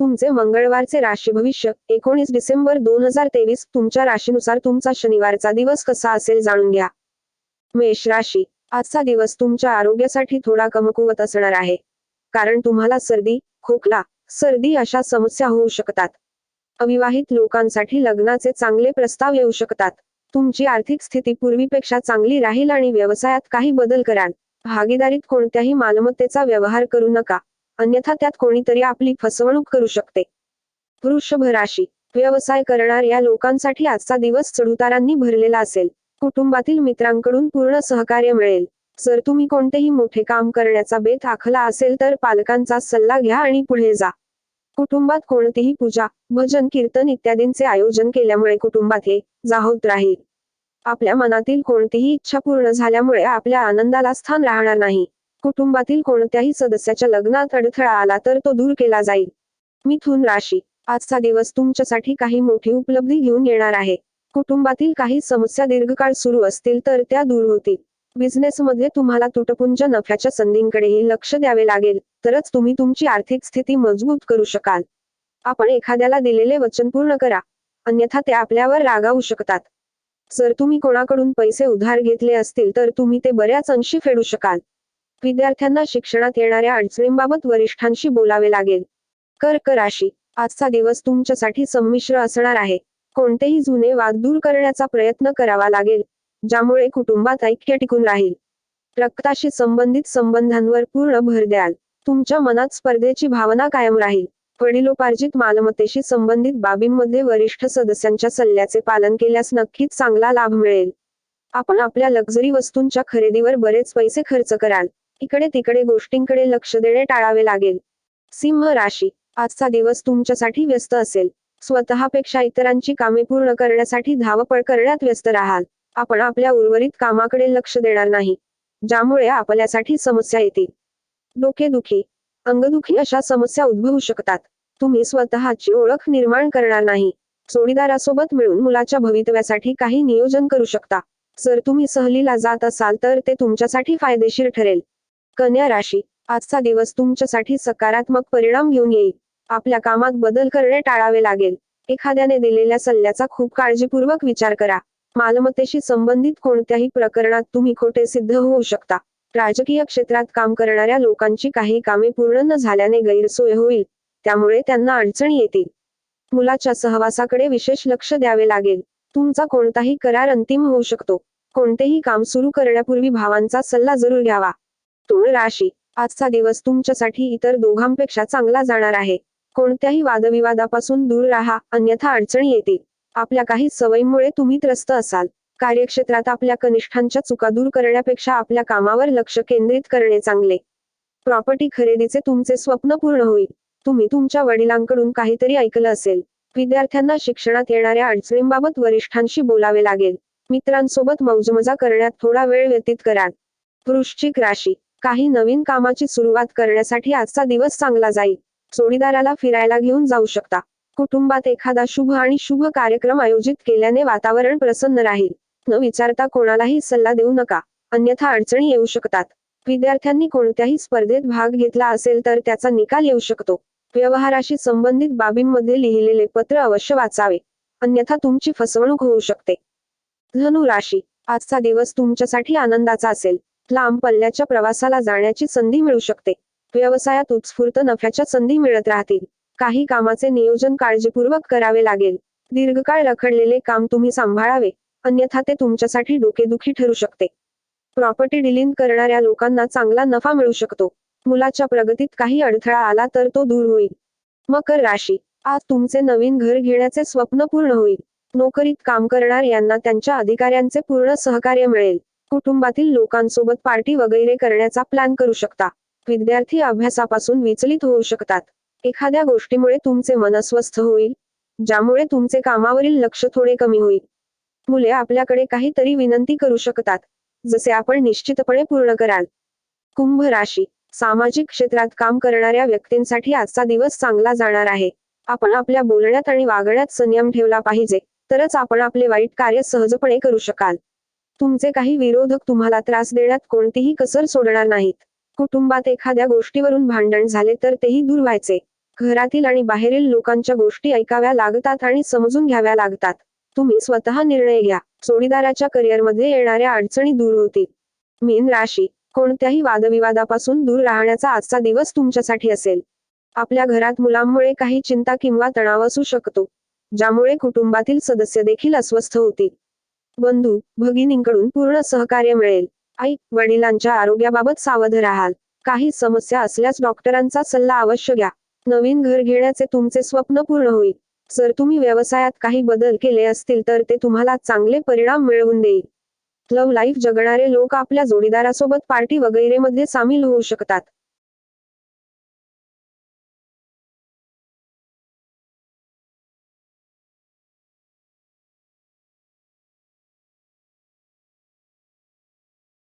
तुमचे मंगळवारचे राशी भविष्य 19 डिसेंबर 2023 तुमच्या राशीनुसार तुमचा शनिवारचा दिवस कसा असेल जाणून घ्या. मेष राशी. आजचा दिवस तुमच्या आरोग्यासाठी थोडा कमकुवत असणार आहे. कारण तुम्हाला सर्दी, खोकला, सर्दी अशा समस्या होऊ शकतात. अविवाहित लोकांसाठी लग्नाचे चांगले प्रस्ताव येऊ शकतात. तुमची आर्थिक स्थिती पूर्वीपेक्षा चांगली राहील आणि व्यवसायात काही बदल कराल. भागीदारीत कोणत्याही मालमत्तेचा व्यवहार करू नका, अन्यथा त्यात कोणीतरी आपली फसवणूक करू शकते. वृषभ राशी. व्यवसाय करणाऱ्या लोकांसाठी आजचा दिवस चढउतारांनी भरलेला असेल. कुटुंबातील मित्रांकडून पूर्ण सहकार्य मिळेल. जर तुम्ही कोणतेही मोठे काम करण्याचा बेत आखला असेल तर पालकांचा सल्ला घ्या आणि पुढे जा. कुटुंबात कोणतीही पूजा, भजन, कीर्तन इत्यादींचे आयोजन केल्यामुळे कुटुंबात जा होत राहील. आपल्या मनातील कोणतीही इच्छा पूर्ण झाल्यामुळे आपल्या आनंदाला स्थान राहणार नाही. कुटुंबातील कोणत्याही सदस्याच्या लग्नात अडथळा आला तर तो दूर केला जाईल. मिथुन राशी. आजचा दिवस तुमच्यासाठी काही मोठी उपलब्धी घेऊन येणार आहे. कुटुंबातील काही समस्या दीर्घकाळ सुरू असतील तर त्या दूर होतील. बिझनेसमध्ये तुम्हाला तुटपुंज नफ्याच्या संधींकडेही लक्ष द्यावे लागेल, तरच तुम्ही तुमची आर्थिक स्थिती मजबूत करू शकाल. आपण एखाद्याला दिलेले वचन पूर्ण करा, अन्यथा ते आपल्यावर रागावू शकतात. जर तुम्ही कोणाकडून पैसे उधार घेतले असतील तर तुम्ही ते बऱ्याच अंशी फेडू शकाल. विद्यार्थ्यांना शिक्षणात येणाऱ्या अडचणींबाबत वरिष्ठांशी बोलावे लागेल. कर्क राशी. आजचा दिवस तुमच्यासाठी संमिश्र असणार आहे. कोणतेही जुने वाद दूर करण्याचा प्रयत्न करावा लागेल, ज्यामुळे कुटुंबात ऐक्य टिकून राहील. रक्ताशी संबंधित संबंधांवर पूर्ण भर द्याल. तुमच्या मनात स्पर्धेची भावना कायम राहील. वडिलोपार्जित मालमत्तेशी संबंधित बाबींमध्ये वरिष्ठ सदस्यांच्या सल्ल्याचे पालन केल्यास नक्कीच चांगला लाभ मिळेल. आपण आपल्या लक्झरी वस्तूंच्या खरेदीवर बरेच पैसे खर्च कराल. इकडे तिकडे गोष्टींकडे लक्ष देणे टाळावे लागेल. सिंह राशी. आजचा दिवस तुमच्यासाठी व्यस्त असेल. स्वतःपेक्षा इतरांची कामे पूर्ण करण्यासाठी धावपळ करण्यात व्यस्त राहाल. आपण आपल्या उर्वरित कामाकडे लक्ष देणार नाही, ज्यामुळे आपल्यासाठी समस्या येतील. डोकेदुखी, अंगदुखी अशा समस्या उद्भवू शकतात. तुम्ही स्वतःची ओळख निर्माण करणार नाही. जोडीदारासोबत मिळून मुलाच्या भवितव्यासाठी काही नियोजन करू शकता. जर तुम्ही सहलीला जात असाल तर ते तुमच्यासाठी फायदेशीर ठरेल. कन्या राशी. आजचा दिवस तुमच्यासाठी सकारात्मक परिणाम घेऊन येईल. आपल्या कामात बदल करणे टाळावे लागेल. एखाद्याने दिलेल्या सल्ल्याचा खूप काळजीपूर्वक विचार करा. मालमत्तेशी संबंधित कोणत्याही प्रकरणात तुम्ही खोटे सिद्ध होऊ शकता. राजकीय क्षेत्रात काम करणाऱ्या लोकांची काही कामे पूर्ण न झाल्याने गैरसोय होईल, त्यामुळे त्यांना अडचणी येतील. मुलाच्या सहवासाकडे विशेष लक्ष द्यावे लागेल. तुमचा कोणताही करार अंतिम होऊ शकतो. कोणतेही काम सुरू करण्यापूर्वी भावांचा सल्ला जरूर घ्यावा. तुळ राशी. आजचा दिवस तुमच्यासाठी इतर दोघांपेक्षा चांगला जाणार आहे. कोणत्याही वादविवादापासून दूर राहा, अन्यथा अडचणी येतील. आपल्या काही सवयींमुळे तुम्ही त्रस्त असाल. कार्यक्षेत्रात आपल्या कनिष्ठांच्या चुका दूर करण्यापेक्षा आपल्या कामावर लक्ष केंद्रित करणे चांगले. प्रॉपर्टी खरेदीचे तुमचे स्वप्न पूर्ण होईल. तुम्ही तुमच्या वडिलांकडून काहीतरी ऐकलं असेल. विद्यार्थ्यांना शिक्षणात येणाऱ्या अडचणींबाबत वरिष्ठांशी बोलावे लागेल. मित्रांसोबत मौजमजा करण्यात थोडा वेळ व्यतीत कराल. वृश्चिक राशी. काही नवीन कामाची सुरुवात करण्यासाठी आजचा दिवस चांगला जाईल. जोडीदाराला फिरायला घेऊन जाऊ शकता. कुटुंबात एखादा शुभ आणि शुभ कार्यक्रम आयोजित केल्याने वातावरण प्रसन्न राहील. न विचारता कोणालाही सल्ला देऊ नका, अन्यथा अडचणी येऊ शकतात. विद्यार्थ्यांनी कोणत्याही स्पर्धेत भाग घेतला असेल तर त्याचा निकाल येऊ शकतो. व्यवहाराशी संबंधित बाबींमध्ये लिहिलेले पत्र अवश्य वाचावे, अन्यथा तुमची फसवणूक होऊ शकते. धनु राशी. आजचा दिवस तुमच्यासाठी आनंदाचा असेल. लांब पल्ल्याच्या प्रवासाला जाण्याची संधी मिळू शकते. व्यवसायात उत्स्फूर्त नफ्याच्या संधी मिळत राहतील. काही कामाचे नियोजन काळजीपूर्वक करावे लागेल. दीर्घकाळ रखडलेले काम तुम्ही सांभाळावे, अन्यथा ते तुमच्यासाठी डोकेदुखी ठरू शकते. प्रॉपर्टी डीलिंग करणाऱ्या लोकांना चांगला नफा मिळू शकतो. मुलाच्या प्रगतीत काही अडथळा आला तर तो दूर होईल. मकर राशी. आज तुमचे नवीन घर घेण्याचे स्वप्न पूर्ण होईल. नोकरीत काम करणाऱ्यांना त्यांच्या अधिकाऱ्यांचे पूर्ण सहकार्य मिळेल. कुटुंबातील लोकांसोबत पार्टी वगैरे करण्याचा प्लॅन करू शकता. विद्यार्थी अभ्यासापासून विचलित होऊ शकतात. एखाद्या गोष्टीमुळे तुमचे मन अस्वस्थ होईल, ज्यामुळे तुमचे कामावरील लक्ष थोडे कमी होईल. मुले आपल्याकडे काहीतरी विनंती करू शकतात, जसे आपण निश्चितपणे पूर्ण कराल. कुंभ राशी. सामाजिक क्षेत्रात काम करणाऱ्या व्यक्तींसाठी आजचा दिवस चांगला जाणार आहे. आपण आपल्या बोलण्यात आणि वागण्यात संयम ठेवला पाहिजे, तरच आपण आपले वाईट कार्य सहजपणे करू शकाल. तुमचे काही विरोधक तुम्हाला त्रास देण्यात कोणतीही कसर सोडणार नाहीत. कुटुंबात एखाद्या गोष्टीवरून भांडण झाले तर तेही दूर व्हायचे. घरातील आणि बाहेरील लोकांच्या गोष्टी ऐकाव्या लागतात आणि समजून घ्याव्या लागतात. तुम्ही स्वतः निर्णय घ्या. जोडीदाराच्या करिअरमध्ये येणाऱ्या अडचणी दूर होतील. मीन राशी, कोणत्याही वादविवादापासून दूर राहण्याचा आजचा दिवस तुमच्यासाठी असेल. आपल्या घरात मुलांमुळे काही चिंता किंवा तणाव असू शकतो, ज्यामुळे कुटुंबातील सदस्य देखील अस्वस्थ होतील. बंधू, भगिनींकडून पूर्ण सहकार्य मिळेल. आई, वडिलांच्या आरोग्याबाबत सावध राहाल. काही समस्या असल्यास डॉक्टरांचा सल्ला अवश्य घ्या. नवीन घर घेण्याचे तुमचे स्वप्न पूर्ण होईल. जर तुम्ही व्यवसायात काही बदल केले असतील तर ते तुम्हाला चांगले परिणाम मिळवून देईल. लव्ह लाईफ जगणारे लोक आपल्या जोडीदारासोबत पार्टी वगैरेमध्ये सामील होऊ शकतात.